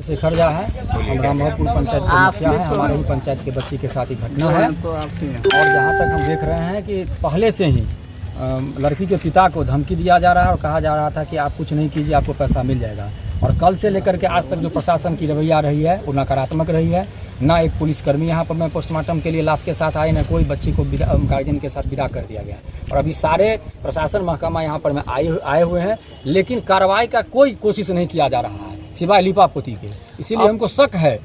शेखर झा है, हम रामपुर पंचायत के मुखिया हैं। हमारे ही पंचायत के बच्ची के साथ ही घटना है। और जहाँ तक हम देख रहे हैं कि पहले से ही लड़की के पिता को धमकी दिया जा रहा है और कहा जा रहा था कि आप कुछ नहीं कीजिए, आपको पैसा मिल जाएगा। और कल से लेकर के आज तक जो प्रशासन की रवैया रही है वो नकारात्मक रही है। ना एक पुलिसकर्मी यहाँ पर मैं पोस्टमार्टम के लिए लाश के साथ आए, न कोई बच्ची को गार्जियन के साथ विदा कर दिया गया। और अभी सारे प्रशासन महकमा यहाँ पर आए हुए हैं, लेकिन कार्रवाई का कोई कोशिश नहीं किया जा रहा है सिवाय लिपापोती के। इसीलिए हमको शक है,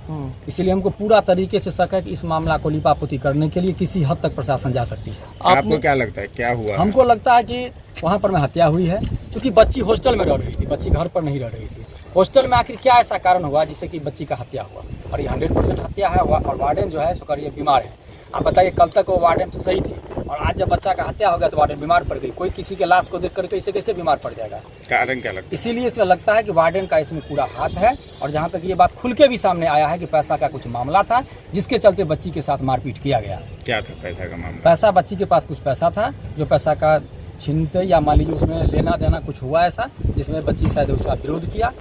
इसीलिए हमको पूरा तरीके से शक है कि इस मामला को लिपापोती करने के लिए किसी हद तक प्रशासन जा सकती है। आपको क्या लगता है क्या हुआ? हमको लगता है कि वहाँ पर में हत्या हुई है, क्योंकि बच्ची हॉस्टल में रह रही थी, बच्ची घर पर नहीं रह रही थी। हॉस्टल में आखिर क्या ऐसा कारण हुआ जिससे कि बच्ची का हत्या हुआ? और ये 100% हत्या है। और वार्डन जो है सो ये बीमार है। आप बताइए, कल तक वो वार्डन तो सही थी और आज जब बच्चा का हत्या हो गया तो वार्डन बीमार पड़ गई। कोई किसी के लाश को देख कर कैसे बीमार पड़ जाएगा? कारण क्या लगता है? इसीलिए इसमें लगता है कि वार्डन का इसमें पूरा हाथ है। और जहाँ तक ये बात खुल के भी सामने आया है कि पैसा का कुछ मामला था, जिसके चलते बच्ची के साथ मारपीट किया गया। क्या था पैसा का मामला? पैसा, बच्ची के पास कुछ पैसा था, जो पैसा का छीनते या मान लीजिए उसमें लेना देना कुछ हुआ ऐसा, जिसमें बच्ची शायद उसका विरोध किया,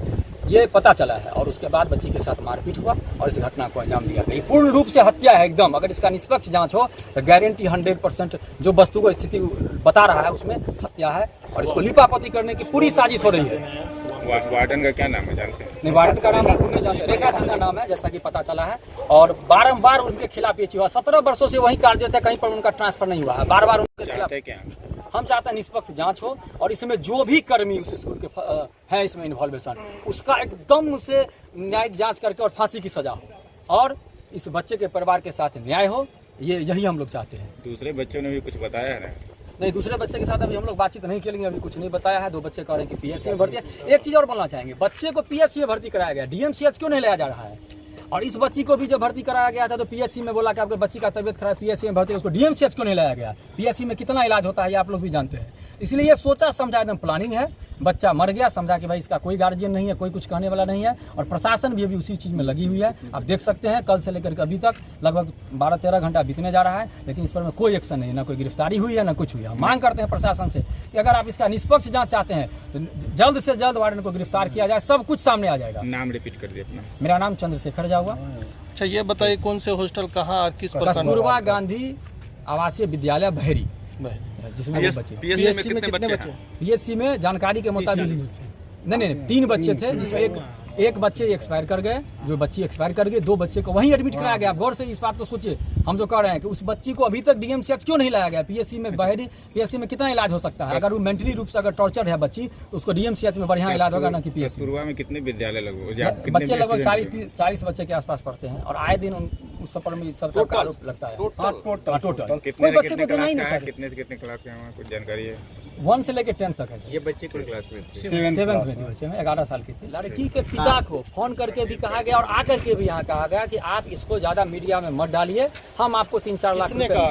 ये पता चला है। और उसके बाद बच्ची के साथ मारपीट हुआ और इस घटना को अंजाम दिया गया। पूर्ण रूप से हत्या है एकदम। अगर इसका निष्पक्ष जांच हो तो गारंटी 100% जो वस्तु को स्थिति बता रहा है उसमें हत्या है। और इसको लिपापोती करने की पूरी साजिश हो रही है। वार्डन का क्या नाम है जानते हैं? नहीं, वार्डन का नाम नहीं जानते। रेखा सिंह का नाम है, जैसा कि पता चला है। और बारंबार उनके खिलाफ ये चीज हुआ। 17 वर्षों से वही कार्यरत है, कहीं पर उनका ट्रांसफर नहीं हुआ है। बार बार उनके खिलाफ क्या हम चाहते हैं निष्पक्ष जांच हो और इसमें जो भी कर्मी उस स्कूल के है इसमें इन्वॉल्वेशन, उसका एकदम से न्यायिक जांच करके और फांसी की सजा हो और इस बच्चे के परिवार के साथ न्याय हो। यही हम लोग चाहते हैं। दूसरे बच्चों ने भी कुछ बताया है? नहीं, दूसरे बच्चे के साथ अभी हम लोग बातचीत नहीं करेंगे, अभी कुछ नहीं बताया है। 2 बच्चे कह रहे हैं कि पीएससी में भर्ती है। एक चीज और बोलना चाहेंगे, बच्चे को पीएससी में भर्ती कराया गया, डीएमसीएच क्यों नहीं लाया जा रहा है? और इस बच्ची को भी जब भर्ती कराया गया था तो पीएचसी में बोला कि आपके बच्ची का तबियत खराब, पीएचसी में भर्ती है, उसको डीएमसीएच क्यों नहीं लाया गया? पीएचसी में कितना इलाज होता है ये आप लोग भी जानते हैं। इसलिए ये सोचा समझा एकदम प्लानिंग है। बच्चा मर गया, समझा कि भाई इसका कोई गार्जियन नहीं है, कोई कुछ कहने वाला नहीं है। और प्रशासन भी अभी उसी चीज़ में लगी हुई है। आप देख सकते हैं कल से लेकर के अभी तक लगभग 12-13 घंटा बीतने जा रहा है, लेकिन इस पर में कोई एक्शन नहीं है, ना कोई गिरफ्तारी हुई है, ना कुछ हुई है। हम मांग करते हैं प्रशासन से कि अगर आप इसका निष्पक्ष जांच चाहते हैं तो जल्द से जल्द वार्डन को गिरफ्तार किया जाए, सब कुछ सामने आ जाएगा। नाम रिपीट कर दिए अपना। मेरा नाम चंद्रशेखर झा हुआ। अच्छा, ये बताइए कौन से हॉस्टल कहाँ और किस प्रकार? कस्तूरबा गांधी आवासीय विद्यालय बहरी, जिसमें बच्चे। पीएससी में कितने बच्चे? पीएससी में जानकारी के मुताबिक नहीं 3 बच्चे थे, जिसमें एक बच्चे एक्सपायर कर गए, जो बच्ची एक्सपायर कर गई। 2 बच्चे को वहीं एडमिट कराया गया। आप गौर से इस बात को सोचिए। हम जो कह रहे हैं कि उस बच्ची को अभी तक डीएमसीएच क्यों नहीं लाया गया? पीएससी में बहरी, पीएससी में कितना इलाज हो सकता है? अगर वो मेंटली रूप से अगर टॉर्चर है बच्ची तो उसको डीएमसीएच में बढ़िया इलाज होगा, ना कि पीएससी में। कितने विद्यालय लगभग बच्चे? लगभग 40 बच्चे के आसपास पढ़ते हैं और आए दिन उस पर में सबका आरोप लगता है। टोटल कितने बच्चे को देना ही नहीं था। कितने से कितने क्लास के हैं, कुछ जानकारी है? 1 से लेकर 10 तक है। ये बच्चे कौन क्लास में? 7th में बच्चे में 11 साल की थी। लड़की के पिता को फोन करके भी कहा गया और आकर के भी यहाँ कहा गया कि आप इसको ज्यादा मीडिया में मत डालिए, हम आपको 3-4 लाख किसने कहा?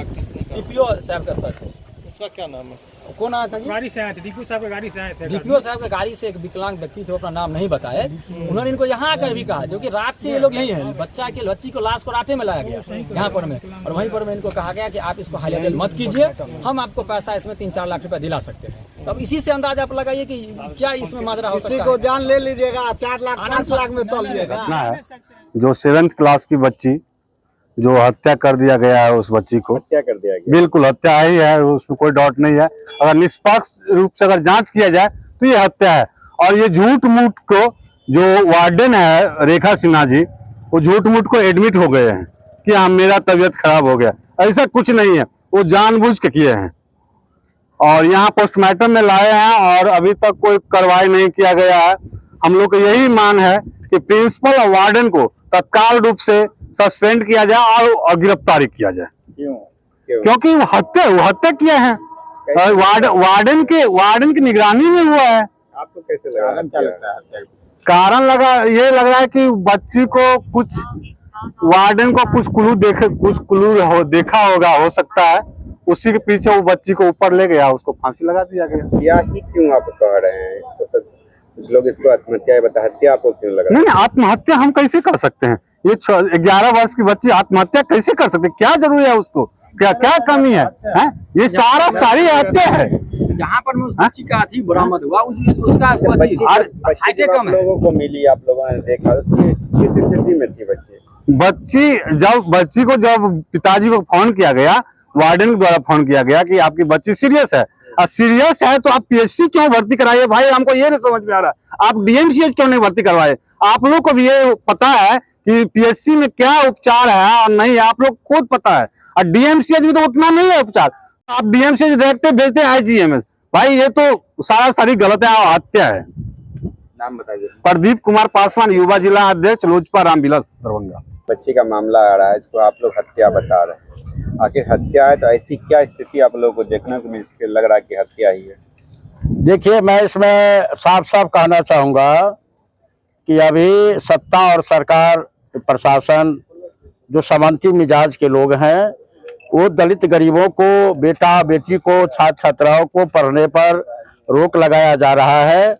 डीपीओ साहब का स्तर से। उसका क्या नाम है? कौन आया था? गाड़ी से आए थे, डीपीओ साहब की गाड़ी से आए थे। डीपीओ साहब की गाड़ी से एक विकलांग व्यक्ति थे, अपना नाम नहीं बताए। उन्होंने इनको यहाँ आकर भी कहा, जो कि रात से ये लोग यही है, बच्ची को लाश को रात में लाया गया यहाँ पर में। और वहीं पर में इनको कहा गया कि आप इसको हाई लेवल मत कीजिए, हम आपको पैसा इसमें 3-4 लाख रुपया दिला सकते हैं। अब इसी से अंदाजा आप लगाइए कि क्या इसमें माजरा हो सकता है। किसी को जान ले लीजिएगा, 4 लाख 5 लाख में तोल लीजिएगा। जो 7th क्लास की बच्ची जो हत्या कर दिया गया है, उस बच्ची को हत्या कर दिया गया। बिल्कुल हत्या ही है, उसमें कोई डाउट नहीं है। अगर निष्पक्ष रूप से अगर जांच किया जाए तो ये हत्या है। और ये झूठ मूठ को जो वार्डन है रेखा सिन्हा जी, वो झूठ मूठ को एडमिट हो गए हैं कि हाँ मेरा तबीयत खराब हो गया। ऐसा कुछ नहीं है, वो जानबूझ के किए हैं और यहाँ पोस्टमार्टम में लाए हैं और अभी तक कोई कार्रवाई नहीं किया गया है। हम लोग को यही मांग है कि प्रिंसिपल और वार्डन को तत्काल रूप से सस्पेंड किया जाए और गिरफ्तारी किया जाए। क्योंकि वो हत्या किए हैं। वार्डन की निगरानी में हुआ है। आपको कैसे लगा? क्या लगता है? कारण ये लग रहा है कि बच्ची को कुछ वार्डन को कुछ क्लू देखा होगा, हो सकता है उसी के पीछे वो बच्ची को ऊपर ले गया, उसको फांसी लगा दिया गया। या ही क्यों आप कह रहे हैं इसको? तो कुछ लोग इसको आत्महत्या बता, हत्या आपको क्यों लगा? नहीं, आत्महत्या हम कैसे कर सकते हैं? ये 11 वर्ष की बच्ची आत्महत्या कैसे कर सकते हैं? क्या जरूरी है उसको? क्या कमी है? ये सारी हत्या है। जहाँ पर उस बच्ची का अथी बरामद हुआ उसका बच्ची जब आप लोगों को मिली, आप लोगों ने देखा, उसकी किस स्थिति में थी बच्ची? बच्ची को जब पिताजी को फोन किया गया, वार्डन के द्वारा फोन किया गया कि आपकी बच्ची सीरियस है, और सीरियस है तो आप पीएचसी क्यों भर्ती कराइए भाई, हमको ये नहीं समझ में आ रहा। आप डीएमसीएच क्यों नहीं भर्ती करवाए? आप लोग को भी ये पता है कि पीएचसी में क्या उपचार है और नहीं है, आप लोग खुद पता है। और डीएमसीएच में तो उतना नहीं है उपचार, आप डीएमसीएच डायरेक्ट भेजते हैं आईजीएमएस। भाई ये तो सारी गलत है और हत्या है। नाम बताइए। प्रदीप कुमार पासवान, युवा जिला अध्यक्ष, लोजपा रामविलास दरभंगा। बच्ची का मामला आ रहा है, इसको आप लोग हत्या बता रहे हैं। आखिर हत्या है तो ऐसी क्या स्थिति आप लोगों को देखने को मिल लग रहा है कि हत्या ही है? देखिए, मैं इसमें साफ साफ कहना चाहूँगा कि अभी सत्ता और सरकार प्रशासन जो सामंती मिजाज के लोग हैं, वो दलित गरीबों को, बेटा बेटी को, छात्र छात्राओं को पढ़ने पर रोक लगाया जा रहा है।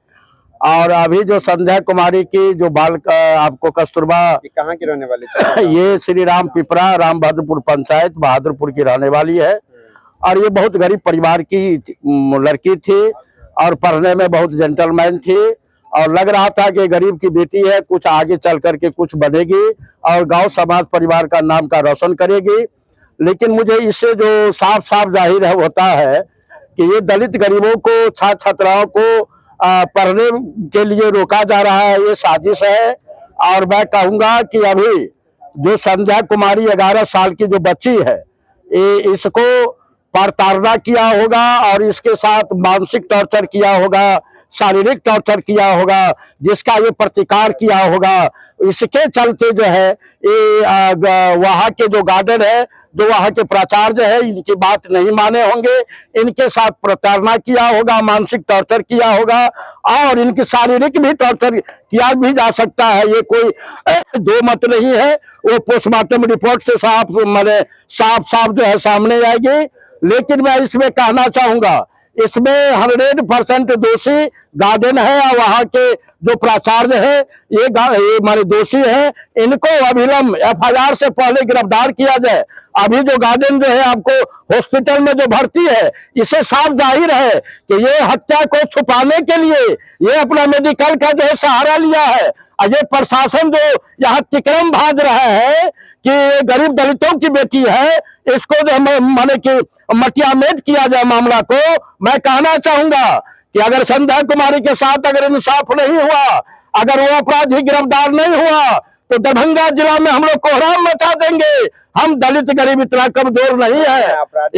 और अभी जो संध्या कुमारी की जो आपको कस्तूरबा, कहाँ की रहने वाली थी? ये श्री राम पिपरा, राम बहादुरपुर पंचायत, बहादुरपुर की रहने वाली है। और ये बहुत गरीब परिवार की लड़की थी और पढ़ने में बहुत जेंटलमैन थी, और लग रहा था कि गरीब की बेटी है, कुछ आगे चल करके कुछ बनेगी और गांव समाज परिवार का नाम का रोशन करेगी। लेकिन मुझे इससे जो साफ साफ जाहिर होता है कि ये दलित गरीबों को, छात्र छात्राओं को पढ़ने के लिए रोका जा रहा है, ये साजिश है। और मैं कहूंगा कि अभी जो संध्या कुमारी 11 साल की जो बच्ची है, इसको प्रताड़ना किया होगा और इसके साथ मानसिक टॉर्चर किया होगा, शारीरिक टॉर्चर किया होगा, जिसका ये प्रतिकार किया होगा। इसके चलते जो है ये वहाँ के जो गार्डन है, जो वहाँ के प्राचार्य है, इनकी बात नहीं माने होंगे, इनके साथ प्रताड़ना किया होगा, मानसिक टॉर्चर किया होगा और इनकी शारीरिक भी टॉर्चर किया भी जा सकता है। ये कोई दो मत नहीं है, वो पोस्टमार्टम रिपोर्ट से साफ जो है सामने आएगी। लेकिन मैं इसमें कहना चाहूंगा, इसमें 100% दोषी गार्डन है और वहाँ के जो प्राचार्य है, ये हमारे दोषी है। इनको अविलंब FIR से पहले गिरफ्तार किया जाए। अभी जो गार्डन जो है आपको हॉस्पिटल में जो भर्ती है, इससे साफ जाहिर है कि ये हत्या को छुपाने के लिए ये अपना मेडिकल का जो है सहारा लिया है। और ये प्रशासन जो यहाँ तिक्रम भाज रहा है कि ये गरीब दलितों की बेटी है, इसको जो माने कि मटियामेट किया जाए मामला को। मैं कहना चाहूंगा कि अगर संध्या कुमारी के साथ अगर इंसाफ नहीं हुआ, अगर वो अपराधी गिरफ्तार नहीं हुआ, तो दरभंगा जिला में हम लोग कोहराम मचा देंगे। हम दलित गरीब इतना कमजोर नहीं है,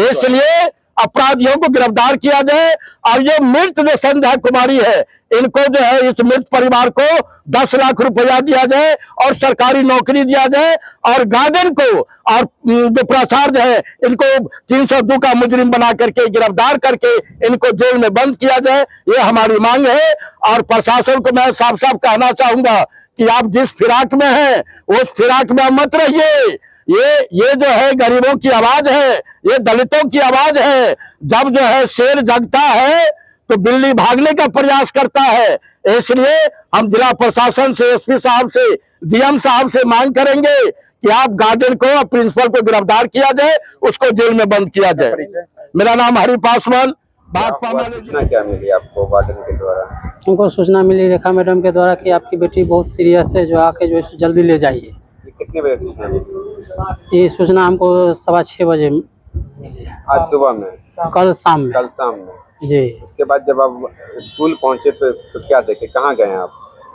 इसलिए अपराधियों को गिरफ्तार किया जाए। और ये मृत जो संध्या कुमारी है, इनको जो है इस मृत परिवार को 10 लाख रुपया दिया जाए और सरकारी नौकरी दिया जाए, और गार्डन को और जो प्राचार्य है इनको 302 का मुजरिम बना करके गिरफ्तार करके इनको जेल में बंद किया जाए, ये हमारी मांग है। और प्रशासन को मैं साफ साफ कहना चाहूंगा कि आप जिस फिराक में हैं उस फिराक में मत रहिए। ये जो है गरीबों की आवाज है, ये दलितों की आवाज है। जब जो है शेर जगता है तो बिल्ली भागने का प्रयास करता है। इसलिए हम जिला प्रशासन से, SP साहब से, DM साहब से मांग करेंगे कि आप गार्डन को और प्रिंसिपल को गिरफ्तार किया जाए, उसको जेल में बंद किया जाए। मेरा नाम हरि पासवान। सूचना क्या मिली आपको वार्डन के द्वारा? हमको सूचना मिली रेखा मैडम के द्वारा कि आपकी बेटी बहुत सीरियस है, जो आके जो है जल्दी ले जाइए। कितने बजे सूचना मिली? ये सूचना हमको 6:15 बजे मिली। आज सुबह में? कल शाम में। कल शाम में जी। उसके बाद जब आप स्कूल पहुंचे तो क्या देखे, कहाँ गए आप?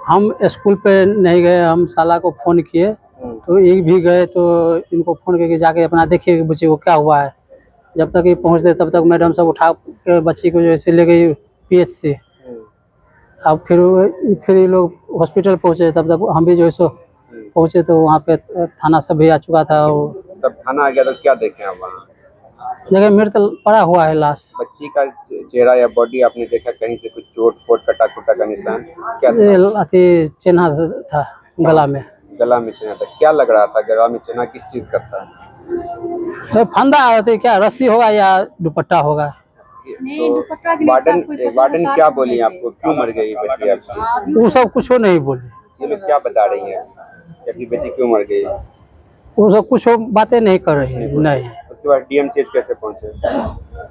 हम स्कूल पे नहीं गए, हम साला को फोन किए तो ये भी गए, तो इनको फोन करके जाके अपना देखिए कि बच्चे को क्या हुआ है। जब तक ये पहुंचते तब तक मैडम सब उठा के बच्ची को जैसे ले गई PH से। अब फिर ये लोग हॉस्पिटल पहुंचे, तब तक हम भी जो है सो पहुंचे तो वहाँ पे थाना सब भी आ चुका था। तब थाना आ गया तो क्या देखे आप वहाँ? जगह मृत पड़ा हुआ है लाश। बच्ची का चेहरा या बॉडी आपने देखा कहीं से कुछ चोट फोट कटा कुटा का निशान क्या था? चिन्हा था गला में। गला में चिन्हा था, क्या लग रहा था? गला में चिन्हा किस चीज का था? फंदा होते क्या, रस्सी होगा या दुपट्टा होगा? वार्डन क्या बोली आपको, क्यों मर गई बेटी आपकी? वो सब कुछ नहीं बोली। ये लोग क्या बता रही है कि बेटी क्यों मर गई? वो सब कुछ बातें नहीं कर रही है। नहीं। उसके बाद DMCH कैसे पहुंचे?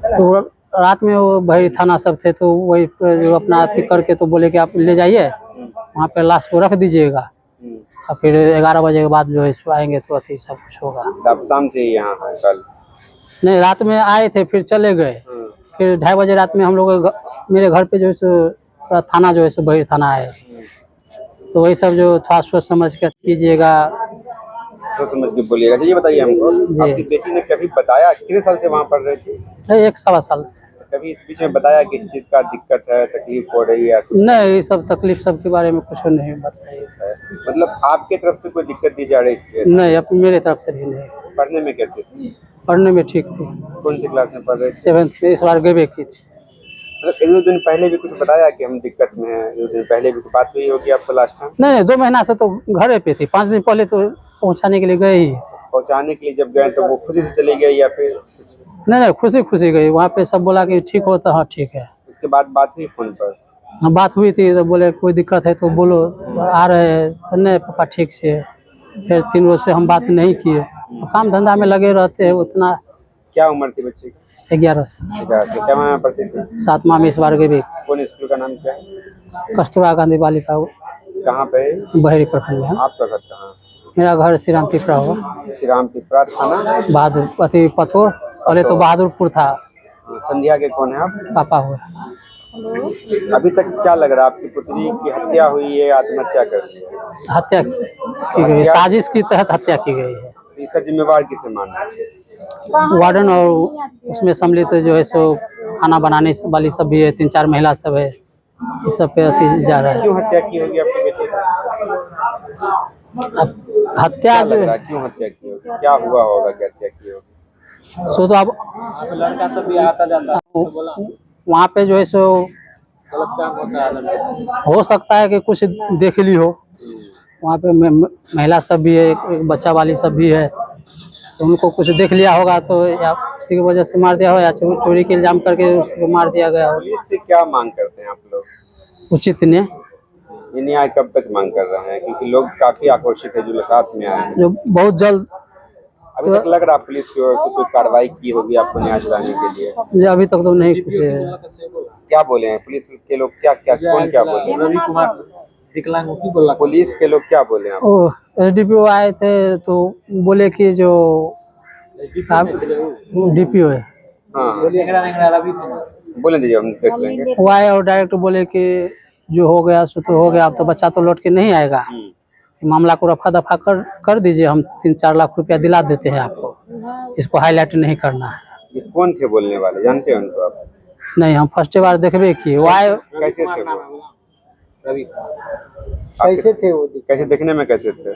तो रात में वो बहरी थाना सब थे, तो वही जो अपना अथी करके तो बोले कि आप ले जाइए वहाँ पे लाश को रख दीजिएगा, और फिर 11 बजे के बाद जो है सो आएंगे तो अथी सब कुछ होगा। आप शाम से ही यहाँ हैं कल? नहीं, रात में आए थे फिर चले गए, फिर 2:30 बजे रात में हम लोग मेरे घर पे जो है सो थाना जो है सो बहरी थाना है, तो वही सब जो थोड़ा सोच समझ कर कीजिएगा। तो समझ के बोलिएगा। ये बताइए हमको, आपकी बेटी ने कभी बताया कितने साल से वहाँ पढ़ रही थी? 1 सवा साल से। कभी इस बीच में बताया कि इस चीज का दिक्कत है, तकलीफ हो रही है? नहीं, ये सब तकलीफ सब के बारे में कुछ नहीं बताइए। मतलब आपके तरफ से कोई दिक्कत दी जा रही थी? नहीं, अब मेरे तरफ से भी नहीं। पढ़ने में कैसे थी? पढ़ने में ठीक थी। कौन सी क्लास में पढ़ रही थी? 7th में इस बार गए की थी। मतलब 1-2 दिन पहले भी कुछ बताया कि हम दिक्कत में हैं? 1-2 दिन पहले भी बात हुई होगी आपको लास्ट टाइम? नहीं, 2 महीना से तो घर पे थी, 5 दिन पहले तो पहुंचाने के लिए गए ही। पहुँचाने के लिए जब गए तो वो खुद से चले गए या फिर? नहीं, खुशी गई। वहाँ पे सब बोला कि ठीक हो, तो हाँ ठीक है। उसके बाद बात हुई फोन पर? हाँ, बात हुई थी, तो बोले कोई दिक्कत है तो बोलो, तो आ रहे हैं। तो नहीं पापा ठीक से है। फिर 3 रोज से हम बात नहीं किए, तो काम धंधा में लगे रहते हैं उतना। क्या उम्र थी बच्चे की? 11 से। क्या में पढ़ती थी? 7वां में इस बार गए। कौन स्कूल का नाम क्या है? कस्तूरबा गांधी बालिका कहाँ पे? बहरी प्रखंड में। आपका घर कहाँ? मेरा घर श्री राम पिपरा हुआ। श्री राम पिपरा थाना बहादुर अति पथोर, पहले तो बहादुरपुर था। संध्या के कौन है आप? पापा हुआ। अभी तक क्या लग रहा है, आपकी पुत्री की हत्या हुई है, आत्महत्या कर ली है? हत्या की गई, साजिश की तहत हत्या की गई है। इसका जिम्मेवार किसे मानना है? वार्डन और उसमें सम्मिलित जो है सो खाना बनाने वाली सब भी है, 3-4 महिला सब है, इस सब पे अति जा रहा है। क्यों हत्या की होगी आपकी बेटी? अब हत्या लग रहा है क्यों हत्या की होगी? क्या हुआ होगा कि हत्या की होगी? सो तो अब लड़का सब भी आता जाता वहाँ पे जो है सो हो सकता है कि कुछ देख ली हो। वहाँ पे महिला सब भी है, एक बच्चा वाली सब भी है, तो उनको कुछ देख लिया होगा, तो या किसी की वजह से मार दिया हो, या चोरी के इल्जाम करके उसको मार दिया गया हो। पुलिस से क्या मांग करते हैं आप लोग? उचित न्याय। ये न्याय कब तक मांग कर रहे हैं? क्योंकि लोग काफी आक्रोशित है जो साथ में आए हैं। जो बहुत जल्द। अभी तक लग रहा पुलिस की ओर से कोई कार्रवाई की होगी आपको न्याय दिलाने के लिए? मुझे अभी तक तो नहीं कुछ है। क्या बोले हैं पुलिस के लोग? क्या कौन क्या बोले? रवि कुमार विकलांग की बोला। पुलिस के लोग क्या बोले हैं? ओ SDPO आए थे तो बोले कि जो DPO है, हाँ बोले दीजिए, हम देख लेंगे। वो आए और डायरेक्ट बोले कि जो हो गया सो तो हो गया, अब तो बच्चा तो लौट के नहीं आएगा, मामला को रफा दफा कर दीजिए, हम 3-4 लाख रुपया दिला देते हैं आपको, इसको हाईलाइट नहीं करना है। ये कौन थे बोलने वाले, जानते हैं उनको आप? नहीं, हम फर्स्ट बार देखबे किए। वो आए। कैसे थे वो? कैसे थे वो? कैसे दिखने में कैसे थे?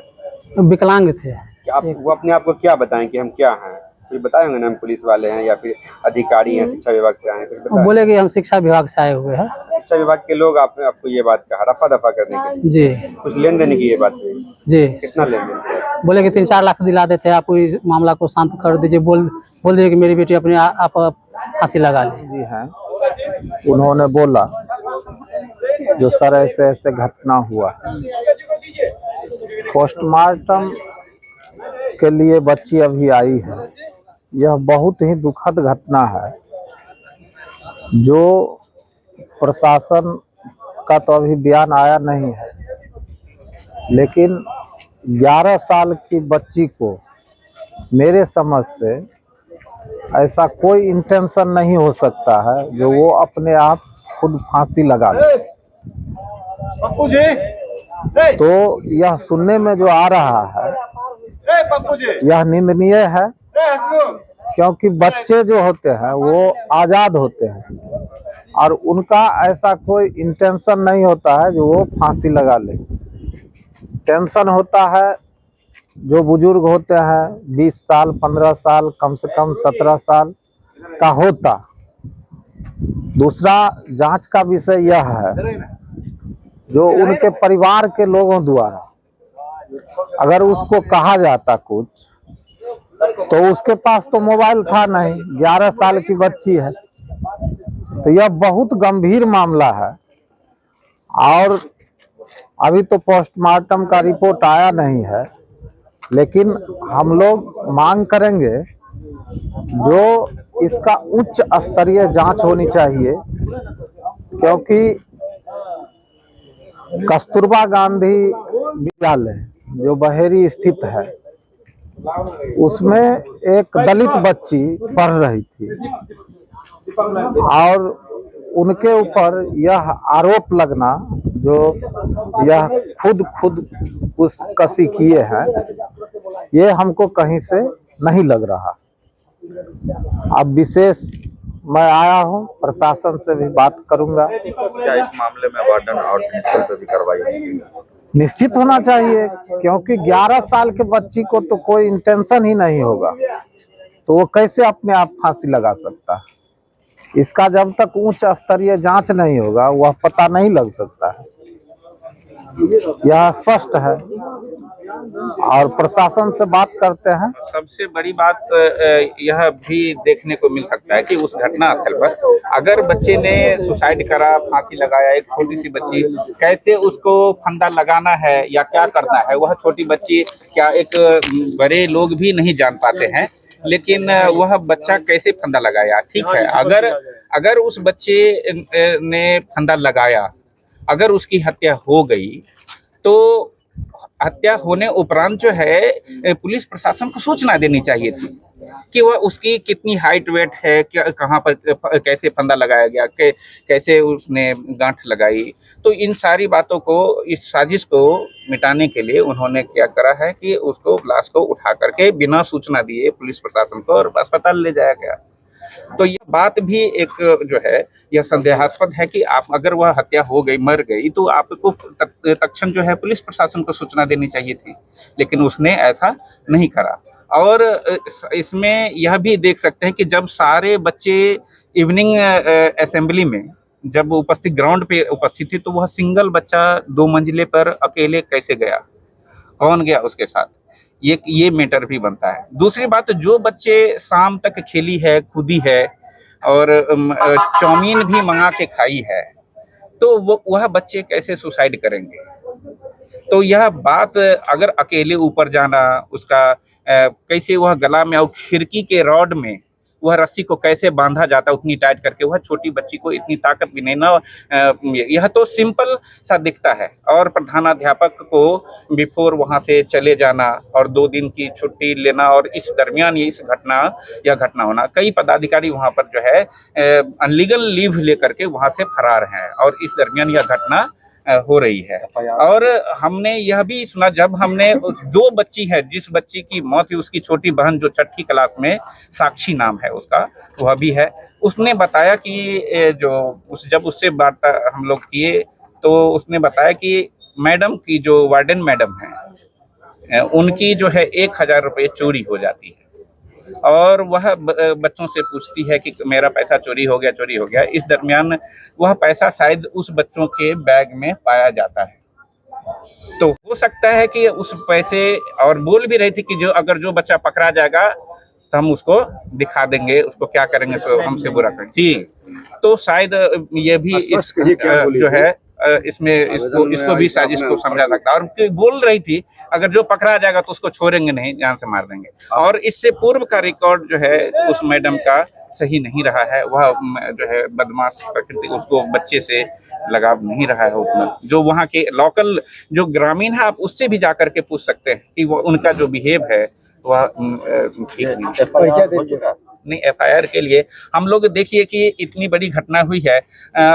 विकलांग थे। क्या आप वो अपने आप को क्या बताएं कि हम क्या हैं? ये बताए होंगे ना हम पुलिस वाले हैं या फिर अधिकारी हैं, शिक्षा विभाग से आए हैं, कुछ बताएं। बोले कि हम शिक्षा विभाग से आए हुए हैं। शिक्षा विभाग के लोग आपको ये बात कहा रफा दफा करने के लिए? जी कुछ लेन देन की ये बात हुई? जी। कितना लेन देन किया? बोले कि 3-4 लाख दिला देते हैं, आप इस मामला को शांत कर दीजिए। बोल दीजिए कि मेरी बेटी अपने आप फांसी लगा ले। जी हैं, उन्होंने बोला जो सर ऐसे ऐसे घटना हुआ, पोस्टमार्टम के लिए बच्ची अभी आई है। यह बहुत ही दुखद घटना है, जो प्रशासन का तो अभी बयान आया नहीं है, लेकिन 11 साल की बच्ची को मेरे समझ से ऐसा कोई इंटेंशन नहीं हो सकता है जो वो अपने आप खुद फांसी लगा ले। तो यह सुनने में जो आ रहा है यह निंदनीय है, क्योंकि बच्चे जो होते हैं वो आज़ाद होते हैं और उनका ऐसा कोई इंटेंशन नहीं होता है जो वो फांसी लगा ले। टेंशन होता है जो बुजुर्ग होते हैं 20 साल 15 साल कम से कम 17 साल का होता। दूसरा जांच का विषय यह है जो उनके परिवार के लोगों द्वारा अगर उसको कहा जाता कुछ, तो उसके पास तो मोबाइल था नहीं, 11 साल की बच्ची है, तो यह बहुत गंभीर मामला है। और अभी तो पोस्टमार्टम का रिपोर्ट आया नहीं है, लेकिन हम लोग मांग करेंगे जो इसका उच्च स्तरीय जांच होनी चाहिए, क्योंकि कस्तूरबा गांधी विद्यालय जो बहेरी स्थित है, उसमें एक दलित बच्ची पढ़ रही थी और उनके ऊपर यह आरोप लगना, जो यह खुद उस कसी किए हैं, ये हमको कहीं से नहीं लग रहा। अब विशेष मैं आया हूँ, प्रशासन से भी बात करूंगा। क्या इस मामले में वार्डन और प्रिंसिपल पर भी कार्रवाई होगी? निश्चित होना चाहिए, क्योंकि 11 साल के बच्ची को तो कोई इंटेंशन ही नहीं होगा, तो वो कैसे अपने आप फांसी लगा सकता है। इसका जब तक उच्च स्तरीय जांच नहीं होगा, वह पता नहीं लग सकता है, यह स्पष्ट है। और प्रशासन से बात करते हैं। सबसे बड़ी बात यह भी देखने को मिल सकता है कि उस घटना स्थल पर अगर बच्चे ने सुसाइड करा, फांसी लगाया, एक छोटी सी बच्ची, कैसे उसको फंदा लगाना है या क्या करना है, वह छोटी बच्ची क्या एक बड़े लोग भी नहीं जान पाते हैं, लेकिन वह बच्चा कैसे फंदा लगाया। ठीक है, अगर उस बच्चे ने फंदा लगाया, अगर उसकी हत्या हो गई, तो हत्या होने उपरांत जो है पुलिस प्रशासन को सूचना देनी चाहिए थी कि वह उसकी कितनी हाइट वेट है, क्या, कहाँ पर कैसे फंदा लगाया गया, कैसे उसने गांठ लगाई। तो इन सारी बातों को, इस साजिश को मिटाने के लिए उन्होंने क्या करा है कि उसको लाश को उठा करके बिना सूचना दिए पुलिस प्रशासन को और अस्पताल ले जाया गया। तो यह बात भी एक जो है यह संदेहास्पद है कि आप अगर वह हत्या हो गई, मर गई, तो आपको तत्क्षण जो है पुलिस प्रशासन को सूचना देनी चाहिए थी, लेकिन उसने ऐसा नहीं करा। और इसमें यह भी देख सकते हैं कि जब सारे बच्चे इवनिंग असेंबली में जब उपस्थित ग्राउंड पे उपस्थित थी, तो वह सिंगल बच्चा 2 मंजिले पर अकेले कैसे गया, कौन गया उसके साथ, ये मैटर भी बनता है। दूसरी बात, जो बच्चे शाम तक खेली है, कूदी है और चाउमीन भी मंगा के खाई है, तो वह बच्चे कैसे सुसाइड करेंगे। तो यह बात, अगर अकेले ऊपर जाना, उसका कैसे वह गला में और खिड़की के रॉड में वह रस्सी को कैसे बांधा जाता उतनी टाइट करके, वह छोटी बच्ची को इतनी ताकत भी नहीं ना, यह तो सिंपल सा दिखता है। और प्रधानाध्यापक को बिफोर वहां से चले जाना और 2 दिन की छुट्टी लेना, और इस दरमियान यह घटना होना, कई पदाधिकारी वहां पर जो है अनलीगल लीव लेकर के वहां से फरार हैं और इस दरमियान यह घटना हो रही है। और हमने यह भी सुना, जब हमने 2 बच्ची है, जिस बच्ची की मौत हुई उसकी छोटी बहन जो 6ठी क्लास में, साक्षी नाम है उसका, वह भी है, उसने बताया कि जब उससे बात हम लोग किए तो उसने बताया कि मैडम की, जो वार्डन मैडम है, उनकी जो है 1000 रुपये चोरी हो जाती है और वह बच्चों से पूछती है कि मेरा पैसा चोरी हो गया। इस दरमियान वह पैसा शायद उस बच्चों के बैग में पाया जाता है। तो हो सकता है कि उस पैसे, और बोल भी रही थी कि अगर जो बच्चा पकड़ा जाएगा तो हम उसको दिखा देंगे, उसको क्या करेंगे तो हमसे बुरा करेंगे। जी, तो शायद ये भी जो है इसमें इसको भी साजिश को समझा सकता है। और बोल रही थी अगर जो पकड़ा जाएगा तो उसको छोड़ेंगे नहीं, जान से मार देंगे। और इससे पूर्व का रिकॉर्ड जो है उस मैडम का सही नहीं रहा है, वह जो है बदमाश प्रकृति, उसको बच्चे से लगाव नहीं रहा है उतना। जो वहाँ के लोकल जो ग्रामीण है, आप उससे भी जाकर के पूछ सकते हैं कि वो उनका जो बिहेव है वह ठीक नहीं। FIR के लिए हम लोग देखिए कि इतनी बड़ी घटना हुई है,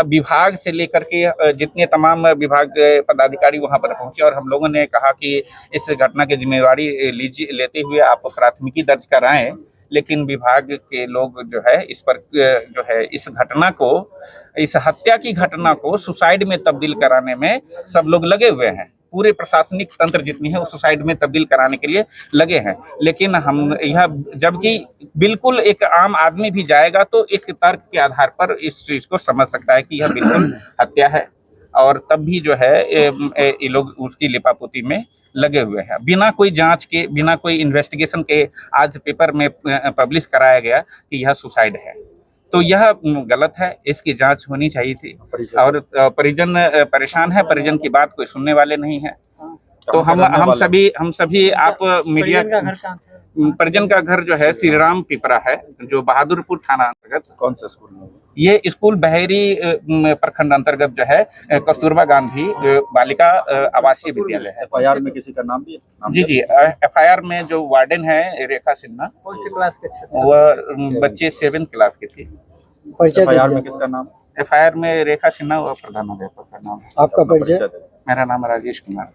विभाग से लेकर के जितने तमाम विभाग पदाधिकारी वहां पर पहुंचे और हम लोगों ने कहा कि इस घटना की जिम्मेवारी लेते हुए आप प्राथमिकी दर्ज कराएं, लेकिन विभाग के लोग जो है इस पर जो है इस घटना को, इस हत्या की घटना को सुसाइड में तब्दील कराने में सब लोग लगे हुए हैं। पूरे प्रशासनिक तंत्र जितनी है वो सुसाइड में तब्दील कराने के लिए लगे हैं। लेकिन हम यह, जबकि बिल्कुल एक आम आदमी भी जाएगा तो एक तर्क के आधार पर इस चीज को समझ सकता है कि यह बिल्कुल हत्या है, और तब भी जो है ये लोग उसकी लिपापोती में लगे हुए हैं, बिना कोई जांच के, बिना कोई इन्वेस्टिगेशन के आज पेपर में पब्लिश कराया गया कि यह सुसाइड है। तो यह गलत है, इसकी जांच होनी चाहिए थी। और परिजन परेशान है, परिजन की बात कोई सुनने वाले नहीं है। तो हम सभी आप मीडिया, परिजन का घर जो है श्री राम पिपरा है, जो बहादुरपुर थाना अंतर्गत। कौन सा स्कूल में? ये स्कूल बहेरी प्रखंड अंतर्गत जो है कस्तूरबा गांधी बालिका आवासीय विद्यालय है। FIR में किसी का नाम भी है? जी जी, FIR में जो वार्डन है रेखा सिन्हा, कौन सी क्लास के छात्र? वह बच्चे 7th क्लास की थी। FIR में किसका नाम? FIR में रेखा सिन्हा और प्रधानाध्यापक का नाम। आपका परिचय? मेरा नाम राजेश कुमार।